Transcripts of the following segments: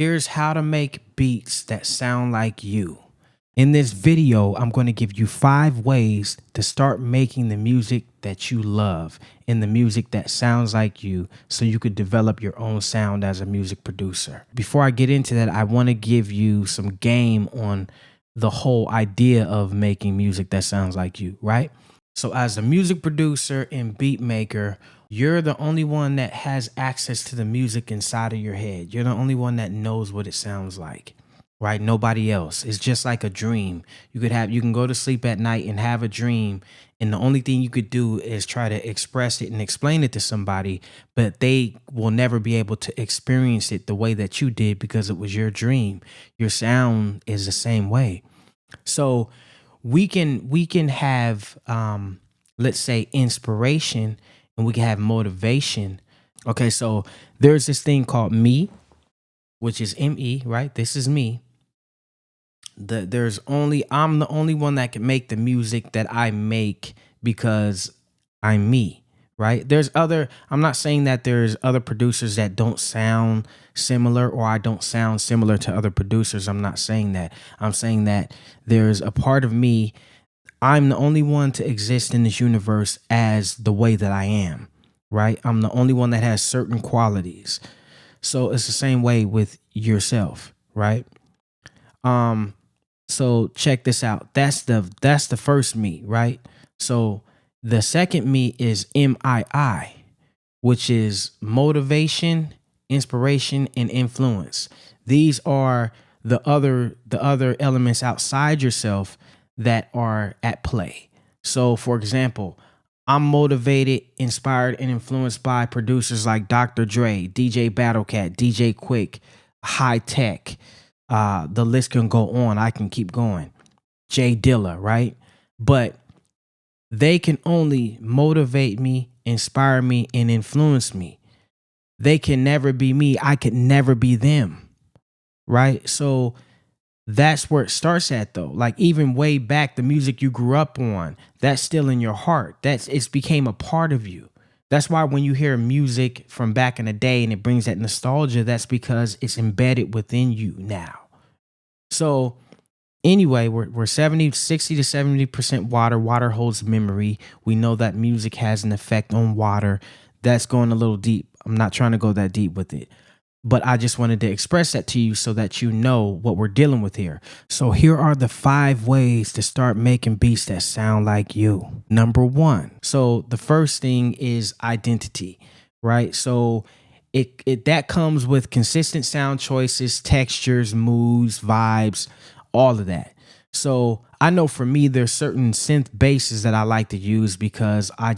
Here's how to make beats that sound like you. In this video, I'm going to give you 5 ways to start making the music that you love and the music that sounds like you so you could develop your own sound as a music producer. Before I get into that, I want to give you some game on the whole idea of making music that sounds like you, right? So as a music producer and beat maker, you're the only one that has access to the music inside of your head. You're the only one that knows what it sounds like, right? Nobody else. It's just like a dream. You can go to sleep at night and have a dream, and the only thing you could do is try to express it and explain it to somebody, but they will never be able to experience it the way that you did because it was your dream. Your sound is the same way. So we can have let's say inspiration, and we can have motivation. Okay, so there's this thing called me, which is me, right? This is me. I'm the only one that can make the music that I make because I'm me, right? I'm not saying that there's other producers that don't sound similar, or I don't sound similar to other producers. I'm not saying that. I'm saying that there's a part of me. I'm the only one to exist in this universe as the way that I am, right? I'm the only one that has certain qualities. So it's the same way with yourself, right? So check this out. That's the first me, right? So the second me is MII, which is motivation, inspiration, and influence. These are the other elements outside yourself that are at play. So for example, I'm motivated, inspired, and influenced by producers like Dr. Dre, DJ Battlecat, DJ Quick, High Tech. The list can go on. I can keep going. Jay Dilla, right? But they can only motivate me, inspire me, and influence me. They can never be me. I could never be them, right? So that's where it starts at, though. Like, even way back, the music you grew up on, that's still in your heart. It's became a part of you. That's why when you hear music from back in the day and it brings that nostalgia, that's because it's embedded within you now. So anyway, we're 60 to 70% water. Water holds memory. We know that music has an effect on water. That's going a little deep. I'm not trying to go that deep with it, but I just wanted to express that to you so that you know what we're dealing with here. So here are the 5 ways to start making beats that sound like you. Number 1. So the first thing is identity, right? So it that comes with consistent sound choices, textures, moods, vibes, all of that. So I know for me, there's certain synth basses that I like to use because I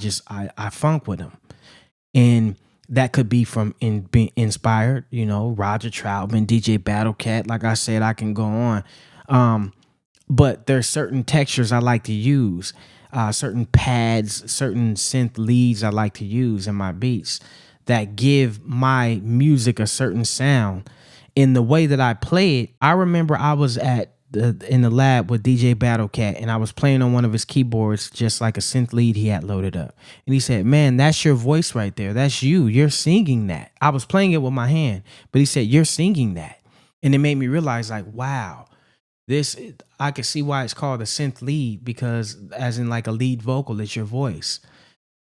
funk with them. And that could be from being inspired, Roger Troutman, DJ Battlecat. Like I said, I can go on. But there's certain textures I like to use, certain pads, certain synth leads I like to use in my beats that give my music a certain sound. In the way that I play it, I remember I was in the lab with DJ Battlecat, and I was playing on one of his keyboards, just like a synth lead he had loaded up. And he said, "Man, that's your voice right there. That's you. You're singing that." I was playing it with my hand, but he said, "You're singing that." And it made me realize, like, wow, I could see why it's called a synth lead, because as in like a lead vocal, it's your voice.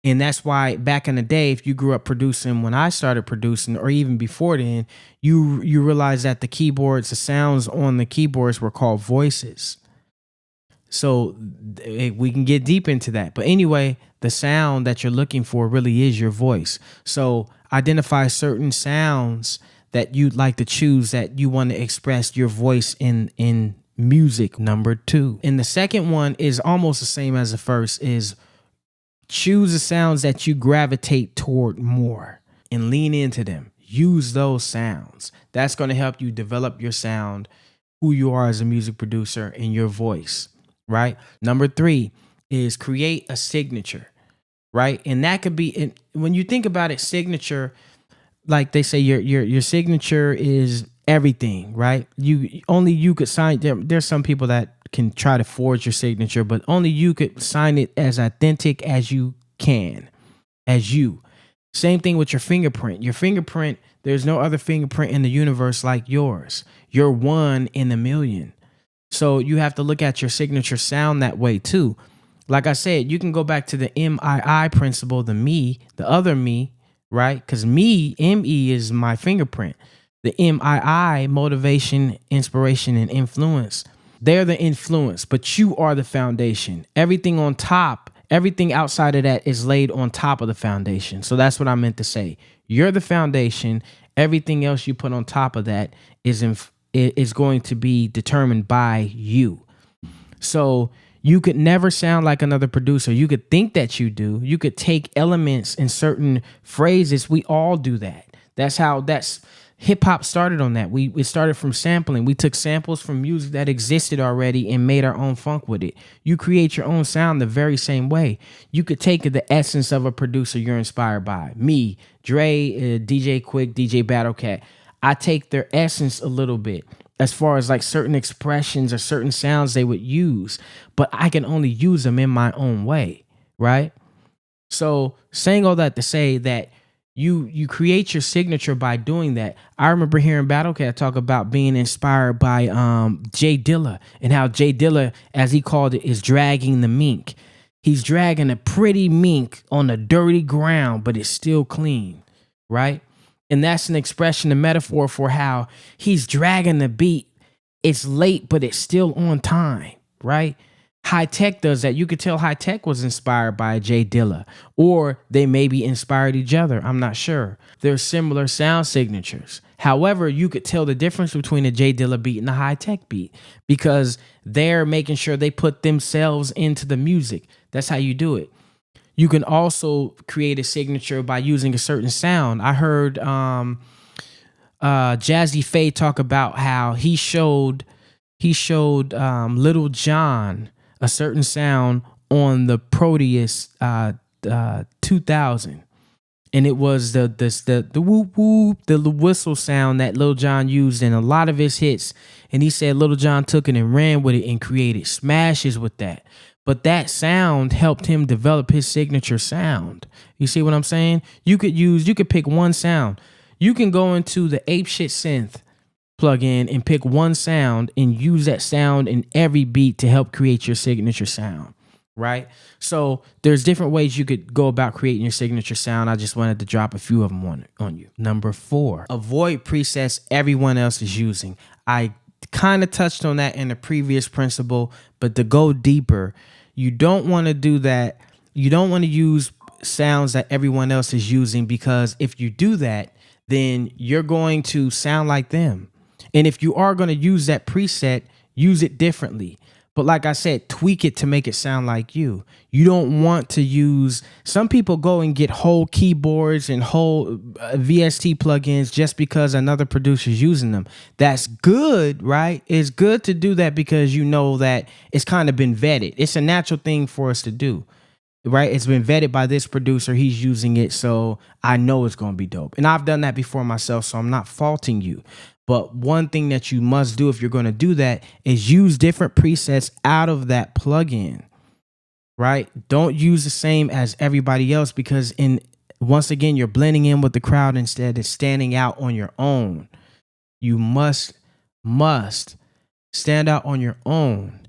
And that's why back in the day, if you grew up producing when I started producing, or even before then, you realize that the sounds on the keyboards were called voices. So we can get deep into that. But anyway, the sound that you're looking for really is your voice. So identify certain sounds that you'd like to choose, that you want to express your voice in music. Number 2. And the second one is almost the same as the first, is choose the sounds that you gravitate toward more and lean into them. Use those sounds. That's going to help you develop your sound, who you are as a music producer, and your voice, right? Number 3 is create a signature, right? And that could be, when you think about it, signature, like they say, your signature is everything, right? You could sign. There's some people that can try to forge your signature, but only you could sign it as authentic as you can, as you. Same thing with your fingerprint. Your fingerprint, there's no other fingerprint in the universe like yours. You're one in a million. So you have to look at your signature sound that way too. Like I said, you can go back to the MII principle, the me, the other me, right? Because me, ME is my fingerprint. The MII, motivation, inspiration, and influence. They're the influence, but you are the foundation. Everything on top, everything outside of that is laid on top of the foundation. So that's what I meant to say. You're the foundation. Everything else you put on top of that is going to be determined by you. So you could never sound like another producer. You could think that you do. You could take elements in certain phrases. We all do that. That's hip hop started on that. It started from sampling. We took samples from music that existed already and made our own funk with it. You create your own sound the very same way. You could take the essence of a producer you're inspired by. Me, Dre, DJ Quick, DJ Battlecat. I take their essence a little bit as far as like certain expressions or certain sounds they would use, but I can only use them in my own way, right? So saying all that to say that you create your signature by doing that. I remember hearing Battlecat talk about being inspired by Jay Dilla and how Jay Dilla, as he called it, is dragging the mink. He's dragging a pretty mink on a dirty ground, but it's still clean, right? And that's an expression, a metaphor for how he's dragging the beat. It's late, but it's still on time, right? High Tech does that. You could tell High Tech was inspired by Jay Dilla, or they maybe inspired each other. I'm not sure. They're similar sound signatures. However, you could tell the difference between a Jay Dilla beat and a High Tech beat because they're making sure they put themselves into the music. That's how you do it. You can also create a signature by using a certain sound. I heard Jazzy Faye talk about how he showed Little John a certain sound on the Proteus 2000, and it was the whoop whoop, the whistle sound that Lil Jon used in a lot of his hits. And he said Lil Jon took it and ran with it and created smashes with that. But that sound helped him develop his signature sound. You see what I'm saying? You could pick one sound. You can go into the Apeshit Synth plug in and pick one sound and use that sound in every beat to help create your signature sound, right? So there's different ways you could go about creating your signature sound. I just wanted to drop a few of them on you. Number 4, avoid presets everyone else is using. I kind of touched on that in the previous principle, but to go deeper, you don't want to do that. You don't want to use sounds that everyone else is using, because if you do that, then you're going to sound like them. And if you are going to use that preset, use it differently. But like I said, tweak it to make it sound like you. You don't want to use, some people go and get whole keyboards and whole VST plugins just because another producer's using them. That's good, right? It's good to do that because you know that it's kind of been vetted. It's a natural thing for us to do, right? It's been vetted by this producer. He's using it, so I know it's going to be dope. And I've done that before myself, so I'm not faulting you. But one thing that you must do if you're going to do that is use different presets out of that plugin, right? Don't use the same as everybody else, because once again, you're blending in with the crowd instead of standing out on your own. You must stand out on your own.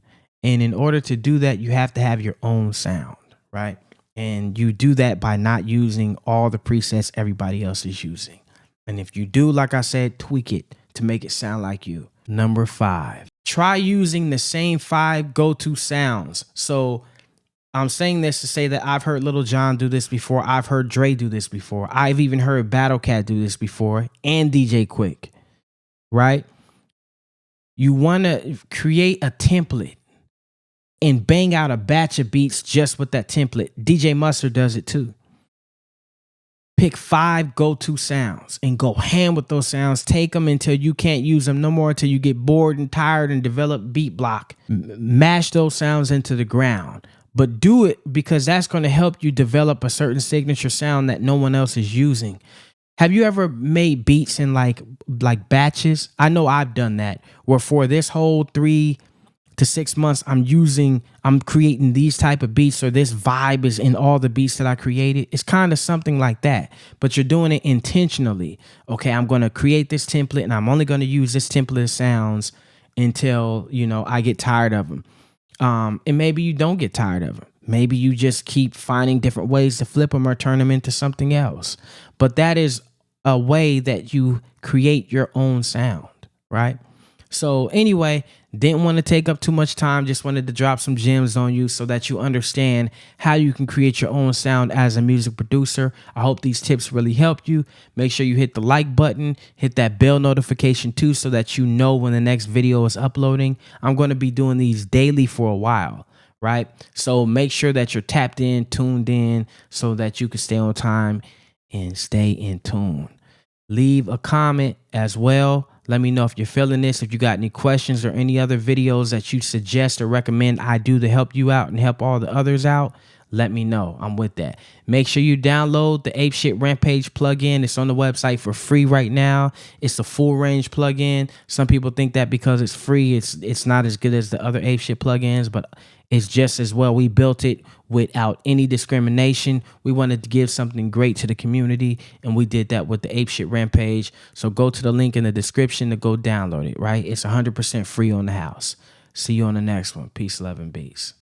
And in order to do that, you have to have your own sound, right? And you do that by not using all the presets everybody else is using. And if you do, like I said, tweak it to make it sound like you. Number 5, try using the same 5 go-to sounds. So I'm saying this to say that I've heard Lil Jon do this before. I've heard Dre do this before. I've even heard Battlecat do this before, and DJ Quick, right? You want to create a template and bang out a batch of beats just with that template. DJ Mustard does it too. Pick 5 go-to sounds and go ham with those sounds. Take them until you can't use them no more, until you get bored and tired and develop beat block. Mash those sounds into the ground. But do it because that's going to help you develop a certain signature sound that no one else is using. Have you ever made beats in like batches? I know I've done that, where for this whole 3 to 6 months, I'm creating these type of beats, or this vibe is in all the beats that I created. It's kind of something like that, but you're doing it intentionally. Okay, I'm going to create this template and I'm only going to use this template of sounds until, I get tired of them. And maybe you don't get tired of them. Maybe you just keep finding different ways to flip them or turn them into something else. But that is a way that you create your own sound, right? So anyway, didn't want to take up too much time. Just wanted to drop some gems on you so that you understand how you can create your own sound as a music producer. I hope these tips really helped you. Make sure you hit the like button, hit that bell notification too, so that you know when the next video is uploading. I'm going to be doing these daily for a while, right? So make sure that you're tapped in, tuned in, so that you can stay on time and stay in tune. Leave a comment as well. Let me know if you're feeling this. If you got any questions or any other videos that you suggest or recommend I do to help you out and help all the others out, let me know. I'm with that. Make sure you download the Ape Shit Rampage plugin. It's on the website for free right now. It's a full range plugin. Some people think that because it's free, it's not as good as the other Ape Shit plugins, but it's just as well. We built it without any discrimination. We wanted to give something great to the community, and we did that with the Ape Shit Rampage. So go to the link in the description to go download it, right? It's 100% free on the house. See you on the next one. Peace, love, and peace.